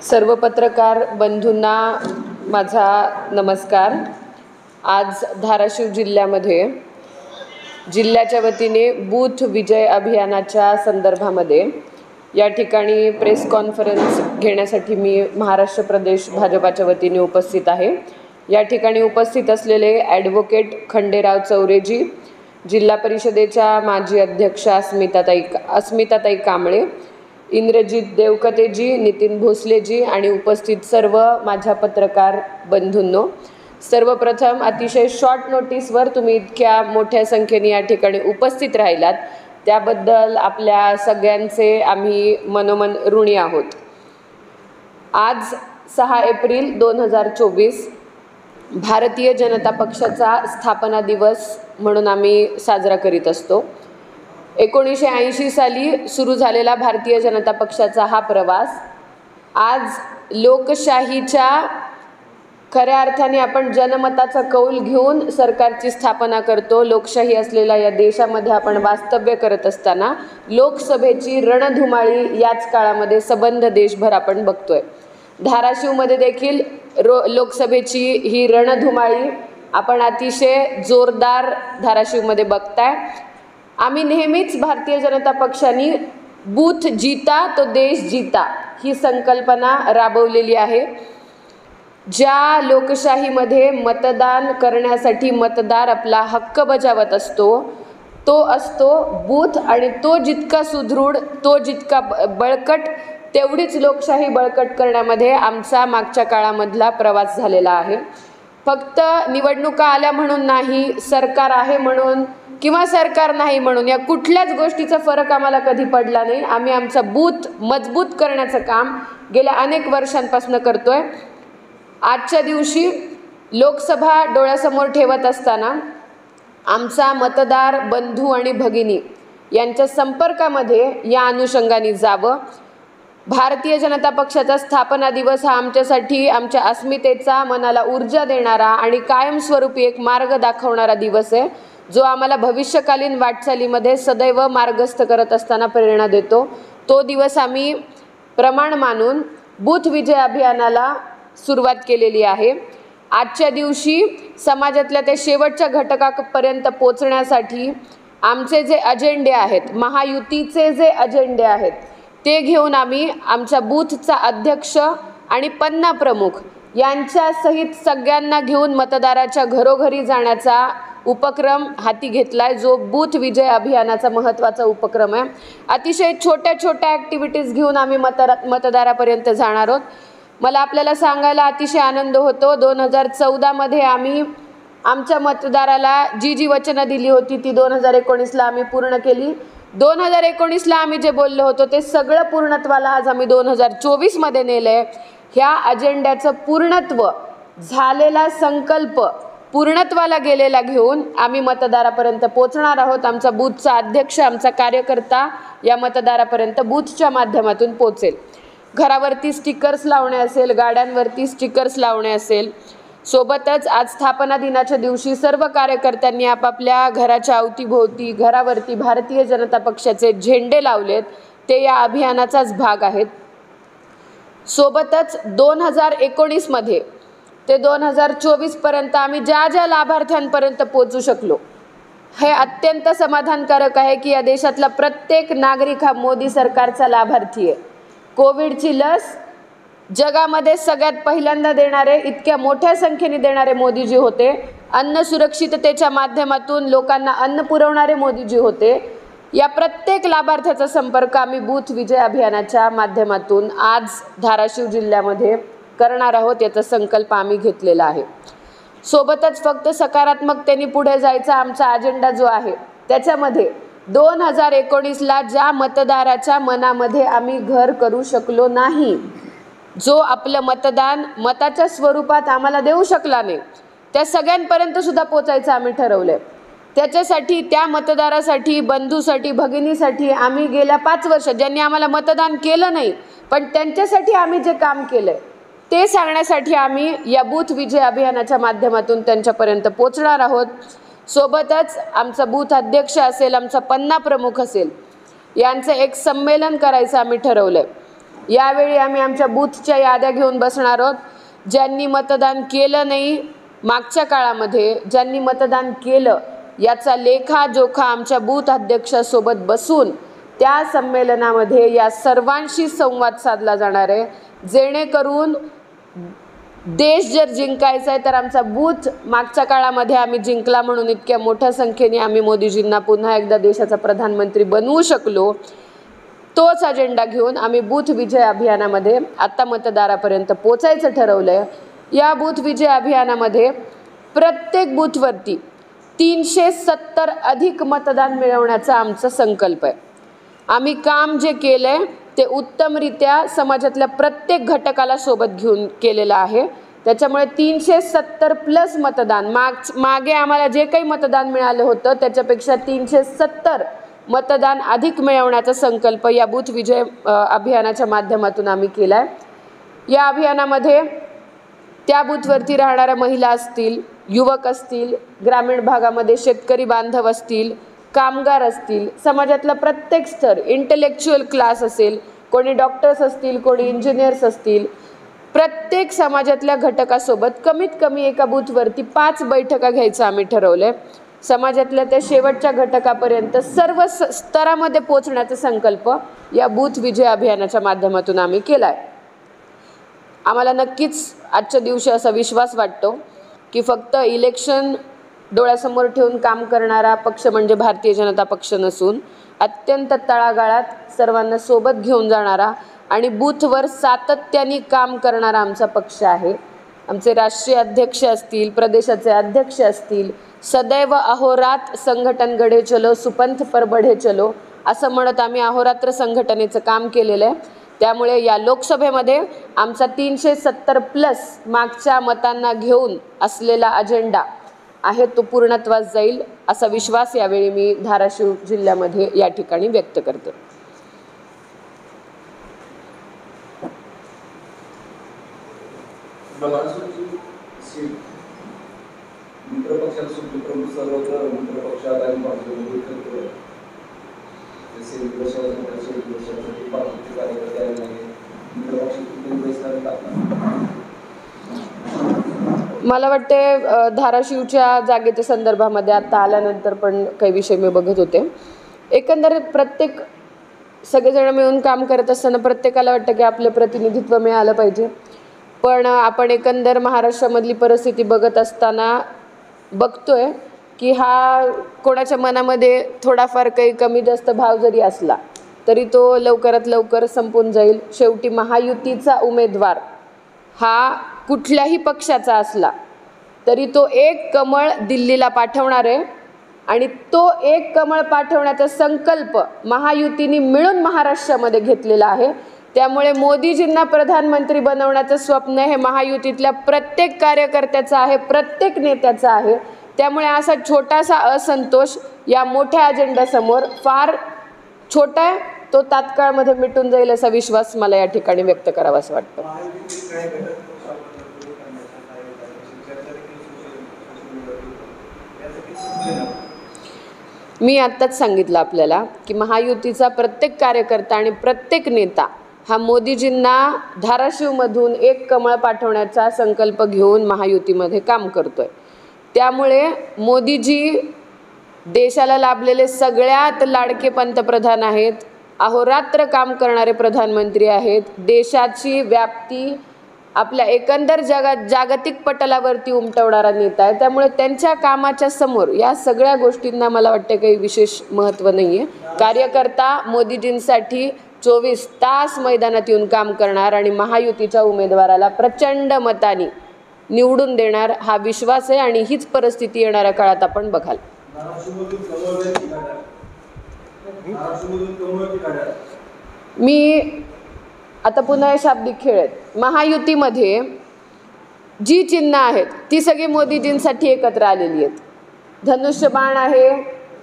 सर्व पत्रकार बंधूंना माझा नमस्कार। आज धाराशिव जिल्ह्यामध्ये जिल्ह्याच्या वतीने बूथ विजय अभियानाच्या संदर्भामध्ये या ठिकाणी प्रेस कॉन्फरन्स घेण्यासाठी मी महाराष्ट्र प्रदेश भाजपाच्या वतीने उपस्थित आहे। या ठिकाणी उपस्थित असलेले ॲडव्होकेट खंडेराव चौरेजी, जिल्हा परिषदेच्या माजी अध्यक्ष अस्मिताताई कांबळे, इंद्रजित देवकतेजी, नितीन भोसलेजी आणि उपस्थित सर्व माझ्या पत्रकार बंधूंनो, सर्वप्रथम अतिशय शॉर्ट नोटीसवर तुम्ही इतक्या मोठ्या संख्येने या ठिकाणी उपस्थित राहिलात त्याबद्दल आपल्या सगळ्यांचे आम्ही मनोमन ऋणी आहोत। आज 6 एप्रिल 2024 भारतीय जनता पक्षाचा स्थापना दिवस म्हणून आम्ही साजरा करीत असतो। 1980 साली सुरू झालेला भारतीय जनता पक्षाचा हा प्रवास आज लोकशाहीच्या खऱ्या अर्थाने आपण जनमताचा कौल घेऊन सरकारची स्थापना करतो। लोकशाही असलेल्या या देशामध्ये आपण वास्तव्य करत असताना लोकसभेची रणधुमाळी याच काळामध्ये सबंध देशभर आपण बघतोय। धाराशिवमध्ये देखील लोकसभेची ही रणधुमाळी आपण अतिशय जोरदार धाराशिवमध्ये बघताय। आम्ही नेहमीच भारतीय जनता पक्षाने बूथ जीता तो देश जीता ही संकल्पना राबवलेली आहे। ज्या लोकशाहीमध्ये मतदान करण्यासाठी मतदार आपला हक्क बजावत असतो तो असतो बूथ, आणि तो जितका सुदृढ, तो जितका बळकट, तेवढीच लोकशाही बळकट करण्यामध्ये आमचा मागच्या काळामधला प्रवास झालेला आहे। फक्त निवडणुका आल्या म्हणून नाही, सरकार आहे म्हणून किंवा सरकार नाही म्हणून या कुठल्याच गोष्टीचा फरक आम्हाला कधी पडला नाही। आम्ही आमचा बूथ मजबूत करण्याचं काम गेल्या अनेक वर्षांपासून करतोय। आजच्या दिवशी लोकसभा डोळ्यासमोर ठेवत असताना आमचा मतदार बंधू आणि भगिनी यांच्या संपर्कामध्ये या अनुषंगाने जावं। भारतीय जनता पक्षाचा स्थापना दिवस हा आमच्यासाठी आमच्या अस्मितेचा, मनाला ऊर्जा देणारा आणि कायमस्वरूपी एक मार्ग दाखवणारा दिवस आहे, जो आम्हाला भविष्यकालीन वाटचालीमध्ये सदैव मार्गस्थ करत असताना प्रेरणा देतो। तो दिवस आम्ही प्रमाण मानून बूथ विजय अभियानाला सुरुवात केलेली आहे। आजच्या दिवशी समाजातल्या त्या शेवटच्या घटकापर्यंत पोहोचण्यासाठी आमचे जे अजेंडे आहेत, महायुतीचे जे अजेंडे आहेत, ते घेऊन आम्ही आमच्या बूथचा अध्यक्ष आणि पन्ना प्रमुख यांच्यासहित सगळ्यांना घेऊन मतदाराच्या घरोघरी जाण्याचा उपक्रम हाती घेतलाय, जो बूथ विजय अभियानाचा महत्त्वाचा उपक्रम आहे। अतिशय छोट्या छोट्या ॲक्टिव्हिटीज घेऊन आम्ही मतदारापर्यंत जाणार आहोत। मला आपल्याला सांगायला अतिशय आनंद होतो, 2014 मध्ये आम्ही आमच्या मतदाराला जी वचनं दिली होती ती 2019ला आम्ही पूर्ण केली। 2019ला आम्ही जे बोललो होतो ते सगळं पूर्णत्वाला आज आम्ही 2024 मध्ये नेलंय। ह्या अजेंड्याचं पूर्णत्व झालेला संकल्प पूर्णत्वाला गेलेला घेऊन आम्ही मतदारापर्यंत पोहोचणार आहोत। आमचा बूथचा अध्यक्ष, आमचा कार्यकर्ता या मतदारापर्यंत बूथच्या माध्यमातून पोहोचेल। घरावरती स्टिकर्स लावणे असेल, गाड्यांवरती स्टिकर्स लावणे असेल, सोबतच आज स्थापना दिनाच्या दिवशी सर्व कार्यकर्त्यांनी आपापल्या घराच्या अवतीभोवती घरावरती भारतीय जनता पक्षाचे झेंडे लावलेत, ते या अभियानाचाच भाग आहेत। सोबतच 2019 मध्ये ते 2024 पर्यंत आम्ही ज्या ज्या लाभार्थ्यांपर्यंत पोहोचू शकलो, हे अत्यंत समाधानकारक आहे की या देशातला प्रत्येक नागरिक हा मोदी सरकारचा लाभार्थी आहे। कोविडची लस जगामध्ये सगळ्यात पहिल्यांदा देणारे, इतक्या मोठ्या संख्येने देणारे मोदीजी होते। अन्न सुरक्षिततेच्या माध्यमातून लोकांना अन्न पुरवणारे मोदीजी होते। या प्रत्येक लाभार्थ्याचा संपर्क आम्ही बूथ विजय अभियानाच्या माध्यमातून आज धाराशिव जिल्ह्यामध्ये करणार आहोत, याचा संकल्प आम्ही घेतलेला आहे। सोबतच फक्त सकारात्मकतेने पुढे जायचा आमचा अजेंडा जो आहे, त्याच्यामध्ये 2019ला ज्या मतदाराच्या मनामध्ये आम्ही घर करू शकलो नाही, जो आपलं मतदान मताच्या स्वरूपात आम्हाला देऊ शकला नाही, त्या सगळ्यांपर्यंत सुद्धा पोचायचं आम्ही ठरवलंय। त्याच्यासाठी, त्या मतदारासाठी, बंधूसाठी, भगिनीसाठी आम्ही गेल्या 5 वर्षात ज्यांनी आम्हाला मतदान केलं नाही पण त्यांच्यासाठी आम्ही जे काम केलंय ते सांगण्यासाठी आम्ही या बूथ विजय अभियानाच्या माध्यमातून त्यांच्यापर्यंत पोहोचणार आहोत। सोबतच आमचा बूथ अध्यक्ष असेल, आमचा पन्ना प्रमुख असेल, यांचं एक संमेलन करायचं आम्ही ठरवलंय। यावेळी आम्ही आमच्या बूथच्या याद्या घेऊन बसणार आहोत. ज्यांनी मतदान केलं नाही मागच्या काळामध्ये, ज्यांनी मतदान केलं याचा लेखाजोखा आमच्या बूथ अध्यक्षासोबत बसून त्या संमेलनामध्ये या सर्वांशी संवाद साधला जाणार आहे, जेणेकरून देश जर जिंकायचा आहे तर आमचा बूथ मागच्या काळामध्ये आम्ही जिंकला म्हणून इतक्या मोठ्या संख्येने आम्ही मोदीजींना पुन्हा एकदा देशाचा प्रधानमंत्री बनवू शकलो. तोच अजेंडा घेऊन आम्ही बूथ विजय अभियानामध्ये आत्ता मतदारापर्यंत पोचायचं ठरवलं आहे. या बूथ विजय अभियानामध्ये प्रत्येक बूथवरती 370 अधिक मतदान मिळवण्याचा आमचा संकल्प आहे. आम्ही काम जे केलं आहे ते उत्तमरित्या समाजातल्या प्रत्येक घटकाला सोबत घेऊन केलेलं आहे. त्याच्यामुळे 370+ मतदान मागे आम्हाला जे काही मतदान मिळालं होतं त्याच्यापेक्षा 370 मतदान अधिक मिळवण्याचा संकल्प या बूथ विजय अभियानाच्या माध्यमातून आम्ही केला आहे. या अभियानामध्ये त्या बूथवरती राहणाऱ्या महिला असतील, युवक असतील, ग्रामीण भागामध्ये शेतकरी बांधव असतील, कामगार असतील, समाजातला प्रत्येक स्तर, इंटेलेक्च्युअल क्लास असेल, कोणी डॉक्टर्स असतील, कोणी इंजिनियर्स असतील, प्रत्येक समाजातल्या घटकासोबत कमीत कमी एका बूथवरती 5 बैठका घ्यायचं आम्ही ठरवलं आहे. समाजातल्या त्या शेवटच्या घटकापर्यंत सर्व स्तरामध्ये पोचण्याचा संकल्प या बूथ विजय अभियानाच्या माध्यमातून आम्ही केला आहे. आम्हाला नक्कीच आजच्या दिवशी असा विश्वास वाटतो की फक्त इलेक्शन डोळ्यासमोर ठेवून काम करणारा पक्ष म्हणजे भारतीय जनता पक्ष नसून अत्यंत तळागाळात सर्वांना सोबत घेऊन जाणारा आणि बूथवर सातत्याने काम करणारा आमचा पक्ष आहे. आमचे राष्ट्रीय अध्यक्ष असतील, प्रदेशाचे अध्यक्ष असतील, सदैव अहोरात्र संघटन गढे चलो, सुपंथ पर बढे चलो असं म्हणत आम्ही अहोरात्र संघटनेचं काम केलेलं आहे. त्यामुळे या लोकसभेमध्ये आमचा 370+ मागच्या मतांना घेऊन असलेला अजेंडा आहे तो पूर्णत्वास जाईल असा विश्वास यावेळी मी धाराशिव जिल्ह्यामध्ये या ठिकाणी व्यक्त करते. मला वाटते धाराशिवच्या जागेच्या संदर्भामध्ये आता आल्यानंतर पण काही विषय मी बघत होते. एकंदरीत प्रत्येक सगळेजण मिळून काम करत असताना प्रत्येकाला वाटतं की आपलं प्रतिनिधित्व मिळालं पाहिजे. पण आपण एकंदर महाराष्ट्रामधली परिस्थिती बघत असताना बघतोय की हा कोणाच्या मनामध्ये थोडाफार काही कमी जास्त भाव जरी असला तरी तो लवकरात लवकर संपून जाईल. शेवटी महायुतीचा उमेदवार हा कुठल्याही पक्षाचा असला तरी तो एक कमळ दिल्लीला पाठवणार आहे आणि तो एक कमळ पाठवण्याचा संकल्प महायुतीने मिळून महाराष्ट्रामध्ये घेतलेला आहे. त्यामुळे मोदीजींना प्रधानमंत्री बनवण्याचं स्वप्न हे महायुतीतल्या प्रत्येक कार्यकर्त्याचं आहे, प्रत्येक नेत्याचं आहे. त्यामुळे असा छोटासा असंतोष या मोठ्या अजेंड्यासमोर फार छोटा आहे, तो तात्काळमध्ये मिटून जाईल असा विश्वास मला या ठिकाणी व्यक्त करावासा वाटतं. मी आत्ताच सांगितलं आपल्याला की महायुतीचा प्रत्येक कार्यकर्ता आणि प्रत्येक नेता हा मोदीजींना धाराशिवमधून एक कमळ पाठवण्याचा संकल्प घेऊन महायुतीमध्ये काम करतोय. त्यामुळे मोदीजी देशाला लाभलेले सगळ्यात लाडके पंतप्रधान आहेत, अहोरात्र काम करणारे प्रधानमंत्री आहेत, देशाची व्याप्ती आपल्या एकंदर जागतिक पटलावरती उमटवणारा नेता आहे. त्यामुळे त्यांच्या कामाच्या समोर या सगळ्या गोष्टींना मला वाटते काही विशेष महत्त्व नाही आहे. कार्यकर्ता मोदीजींसाठी 24 तास मैदानात येऊन काम करणार आणि महायुतीच्या उमेदवाराला प्रचंड मतांनी निवडून देणार हा विश्वास आहे आणि हीच परिस्थिती येणाऱ्या काळात आपण बघाल. मी आता पुन्हा शाब्दिक खेळ आहेत. महायुतीमध्ये जी चिन्ह आहेत ती सगळी मोदीजींसाठी एकत्र आलेली आहेत. धनुष्यबाण आहे,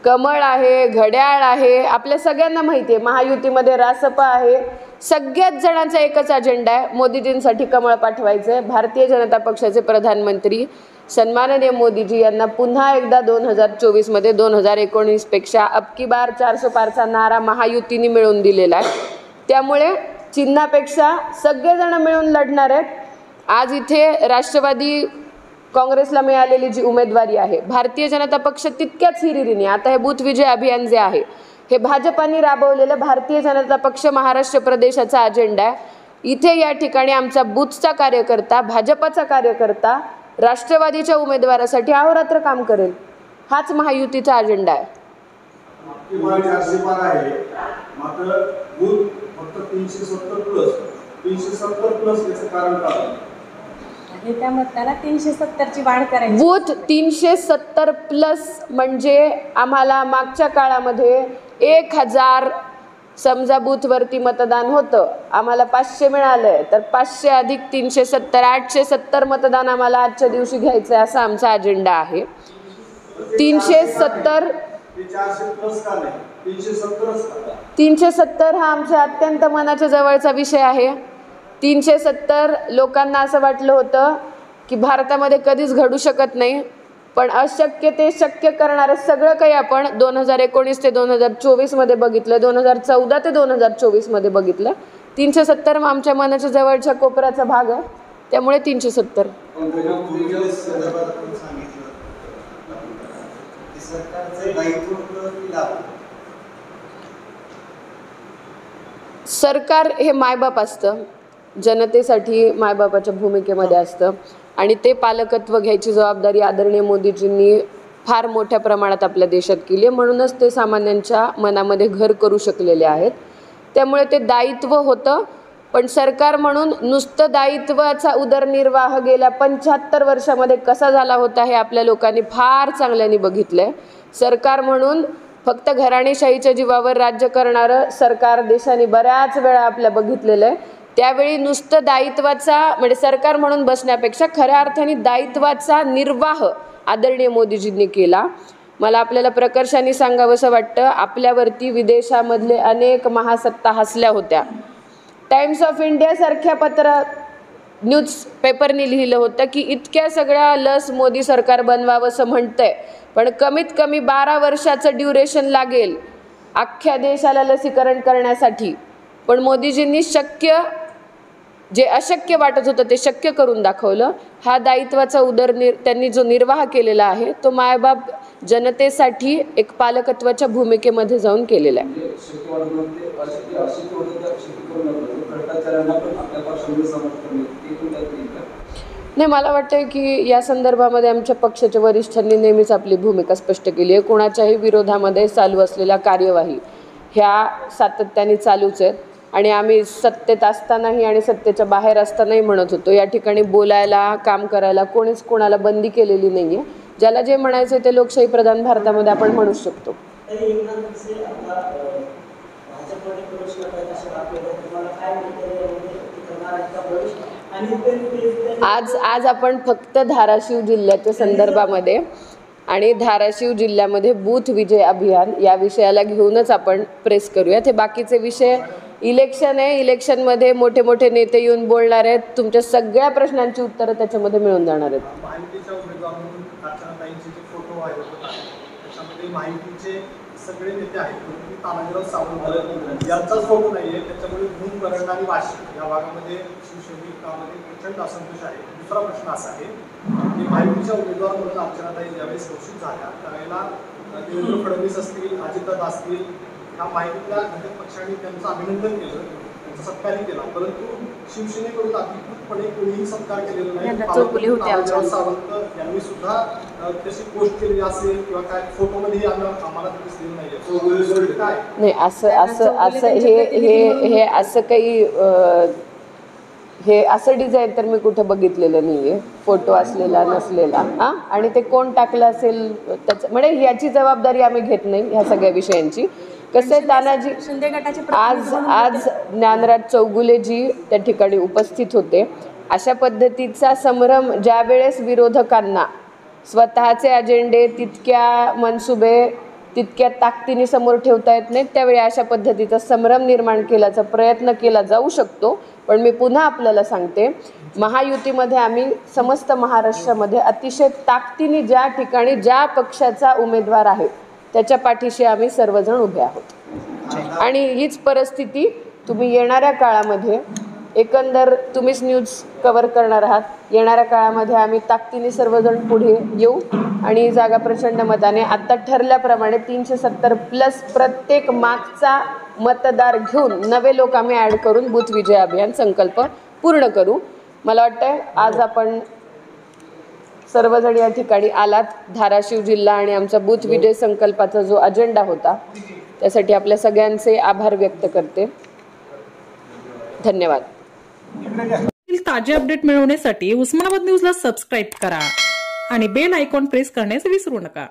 कमळ आहे, घड्याळ आहे, आपल्या सगळ्यांना माहिती आहे. महायुतीमध्ये रासप आहे. सगळ्याच जणांचा एकच अजेंडा आहे, मोदीजींसाठी कमळ पाठवायचं आहे. भारतीय जनता पक्षाचे प्रधानमंत्री सन्माननीय मोदीजी यांना पुन्हा एकदा 2024मध्ये 2019पेक्षा अब की बार 400 पारचा नारा महायुतीने मिळवून दिलेला आहे. त्यामुळे चिन्हापेक्षा सगळेजण मिळून लढणार आहेत. आज इथे राष्ट्रवादी काँग्रेसला मिळालेली जी उमेदवारी आहे, भारतीय जनता पक्ष तितक्याच हिरिरीने, आता हे बूथ विजय अभियान जे आहे हे भाजपाने राबवलेलं भारतीय जनता पक्ष महाराष्ट्र प्रदेशाचा अजेंडा आहे. इथे या ठिकाणी आमचा बूथचा कार्यकर्ता, भाजपाचा कार्यकर्ता राष्ट्रवादीच्या उमेदवारासाठी अहोरात्र काम करेल. हाच महायुतीचा अजेंडा आहे. मात्र बूथ फक्त 370 प्लस याचं कारण काय? त्या मताला 370ची वाढ करायची. बूथ 370 प्लस म्हणजे आम्हाला मागच्या काळामध्ये 1000 समजा बूथवरती मतदान होतं, आम्हाला 500 मिळालंय, तर 500 अधिक 370 870 मतदान आम्हाला आजच्या दिवशी घ्यायचं आहे, असा आमचा अजेंडा आहे. 370 हा आमच्या अत्यंत मनाच्या जवळचा विषय आहे. 370 लोकांना असं वाटलं होतं की भारतामध्ये कधीच घडू शकत नाही, पण अशक्य ते शक्य करणारं सगळं काही आपण 2019 ते 2024 मध्ये बघितलं, 2014 ते 2024 मध्ये बघितलं. 370 आमच्या मनाच्या जवळच्या कोपऱ्याचा भाग आहे, त्यामुळे 370. सरकार हे मायबाप असतं, जनतेसाठी मायबापाच्या भूमिकेमध्ये असतं आणि ते पालकत्व घ्यायची जबाबदारी आदरणीय मोदीजींनी फार मोठ्या प्रमाणात आपल्या देशात केली आहे. म्हणूनच ते सामान्यांच्या मनामध्ये घर करू शकलेले आहेत. त्यामुळे ते दायित्व होतं. पण सरकार म्हणून नुसतं दायित्वाचा उदरनिर्वाह गेल्या 75 वर्षामध्ये कसा झाला होता हे आपल्या लोकांनी फार चांगल्याने बघितलं आहे. सरकार म्हणून फक्त घराणेशाहीच्या जीवावर राज्य करणारं सरकार देशाने बऱ्याच वेळा आपल्या बघितलेलं आहे. त्यावेळी नुसतं दायित्वाचा म्हणजे सरकार म्हणून बसण्यापेक्षा खऱ्या अर्थाने दायित्वाचा निर्वाह आदरणीय मोदीजींनी केला. मला आपल्याला प्रकर्षाने सांगावंसं वाटतं, आपल्यावरती विदेशामधले अनेक महासत्ता हसल्या होत्या. टाइम्स ऑफ इंडियासारख्या न्यूज पेपरनी लिहिलं होतं की इतक्या सगळ्या लस मोदी सरकार बनवावंसं म्हणतंय, पण कमीत कमी 12 वर्षाचं ड्युरेशन लागेल अख्ख्या देशाला लसीकरण करण्यासाठी. पण मोदीजींनी जे अशक्य वाटत होतं ते शक्य करून दाखवलं. हा दायित्वाचा त्यांनी जो निर्वाह केलेला आहे तो मायबाप जनतेसाठी एक पालकत्वाच्या भूमिकेमध्ये जाऊन केलेला आहे. नाही, मला वाटतं की या संदर्भामध्ये आमच्या पक्षाच्या वरिष्ठांनी नेहमीच आपली भूमिका स्पष्ट केली आहे. कोणाच्याही विरोधामध्ये चालू असलेल्या कार्यवाही ह्या सातत्याने चालूच आहेत आणि आम्ही सत्तेत असतानाही आणि सत्तेच्या बाहेर असतानाही म्हणत होतो, या ठिकाणी बोलायला, काम करायला कोणीच कोणाला बंदी केलेली नाही आहे. ज्याला जे म्हणायचं ते लोकशाही प्रधान भारतामध्ये आपण म्हणू शकतो. आज आपण फक्त धाराशिव जिल्ह्याच्या संदर्भामध्ये आणि धाराशिव जिल्ह्यामध्ये बूथ विजय अभियान या विषयाला घेऊनच आपण प्रेस करूयात. हे बाकीचे विषय इलेक्शन आहे, इलेक्शनमध्ये मोठे मोठे नेते येऊन बोलणार आहेत, तुमच्या सगळ्या प्रश्नांची उत्तरं त्याच्यामध्ये मिळून जाणार आहेत. सगळे नेते आहेत, तानाजीराव सावंत यांचाच फोटो नाहीये, त्याच्यामुळे भूम परंडा आणि वाशी या भागामध्ये शिवसैनिकांमध्ये प्रचंड असंतोष आहे. दुसरा प्रश्न असा आहे की माहितीच्या उमेदवार म्हणून अर्चनाताई ज्यावेळेस घोषित झाल्या त्यावेळेला देवेंद्र फडणवीस असतील, अजितदादा असतील, ह्या माहितीतल्या घटक पक्षांनी त्यांचं अभिनंदन केलं, त्यांचा सत्कारही केला, परंतु शिवसेनेकडून अधिकृतपणे कोणीही सत्कार केलेला नाही. सावंत यांनी सुद्धा त्याची पोस्ट केली असेल किंवा काय फोटोमध्ये आम्हाला दिसलेलं नाही. हे असं काही हे असं डिझाईन तर मी कुठं बघितलेलं नाही आहे, फोटो असलेला नसलेला. आणि ते कोण टाकलं असेल त्याचं म्हणजे याची जबाबदारी आम्ही घेत नाही ह्या सगळ्या विषयांची. कसं आहे, तानाजी आज ज्ञानराज चौगुलेजी त्या ठिकाणी उपस्थित होते. अशा पद्धतीचा संभ्रम ज्या वेळेस विरोधकांना स्वतःचे अजेंडे तितक्या मनसुबे तितक्या ताकदीने समोर ठेवता येत नाहीत, त्यावेळी अशा पद्धतीचा संभ्रम निर्माण केल्याचा प्रयत्न केला जाऊ शकतो. पण मी पुन्हा आपल्याला सांगते, महायुतीमध्ये आम्ही समस्त महाराष्ट्रामध्ये अतिशय ताकदीने ज्या ठिकाणी ज्या पक्षाचा उमेदवार आहे त्याच्या पाठीशी आम्ही सर्वजण उभे आहोत. आणि हीच परिस्थिती तुम्ही येणाऱ्या काळामध्ये एकंदर तुम्हीच न्यूज कव्हर करणार आहात. येणाऱ्या काळामध्ये आम्ही ताकदीने सर्वजण पुढे येऊ आणि जागा प्रचंड मताने आत्ता ठरल्याप्रमाणे 370+ प्रत्येक मागचा मतदार घेऊन नवे लोक आम्ही ॲड करून बूथ विजय अभियान संकल्प पूर्ण करू. मला वाटतं आज आपण सर्वजण या ठिकाणी आलात. धाराशिव जिल्हा आणि आमचा बूथ विजय संकल्पाचा जो अजेंडा होता त्यासाठी आपल्या सगळ्यांचे आभार व्यक्त करते. धन्यवाद. ताजे अपडेट मिळवण्यासाठी उस्मानाबाद न्यूजला सबस्क्राईब करा आणि बेल आयकॉन प्रेस करण्यास विसरू नका.